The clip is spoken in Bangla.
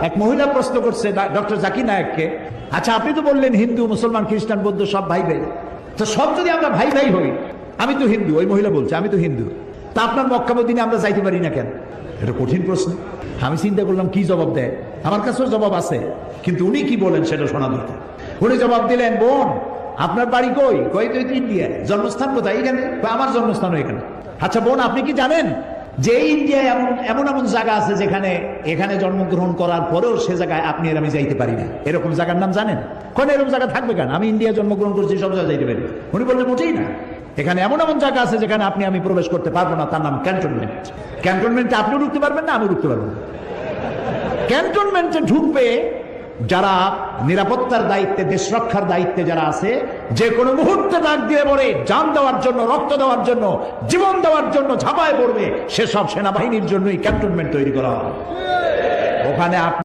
এক মহিলা প্রশ্ন করছে ডক্টর জাকির নায়েককে, আচ্ছা আপনি তো বললেন হিন্দু মুসলমান খ্রিস্টান বৌদ্ধ সব ভাই ভাই, তো সব যদি আমরা ভাই ভাই হই, আমি তো হিন্দু, ওই মহিলা বলছে আমি তো হিন্দু, তা আপনার মক্কা মদিনে আমরা যাইতে পারি না কেন? এটা কঠিন প্রশ্ন। আমি চিন্তা করলাম কি জবাব দেয়, আমার কাছেও জবাব আছে, কিন্তু উনি কি বলেন সেটা শোনা দরকার। উনি জবাব দিলেন, বোন আপনার বাড়ি কই? কই তো ইন্ডিয়ায়। জন্মস্থান কোথায়? এখানে। আমার জন্মস্থানও এখানে। আচ্ছা বোন আপনি কি জানেন যে ইন্ডিয়ায় এমন এমন জায়গা আছে যেখানে এখানে জন্মগ্রহণ করার পরেও সে জায়গায় আপনি আর আমি যাইতে পারি না, এরকম জায়গার নাম জানেন? কোন এরকম জায়গা থাকবে কেন? আমি ইন্ডিয়া জন্মগ্রহণ করছি, সব জায়গায় যাইতে পারি। উনি বললেন মোটেই না, এখানে এমন এমন জায়গা আছে যেখানে আপনি আমি প্রবেশ করতে পারবো না, তার নাম ক্যান্টনমেন্ট। ক্যান্টনমেন্টে আপনিও ঢুকতে পারবেন না, আমিও ঢুকতে পারবো না। ক্যান্টনমেন্টে ঢুকবে যারা নিরাপত্তার দায়িত্বে, দেশ রক্ষার দায়িত্বে যারা আছে, যে কোনো মুহূর্তে ডাক দিয়ে পড়ে জান দেওয়ার জন্য, রক্ত দেওয়ার জন্য, জীবন দেওয়ার জন্য ঝাঁপায় পড়বে, সেসব সেনাবাহিনীর জন্যই ক্যান্টনমেন্ট তৈরি করা হয়। ওখানে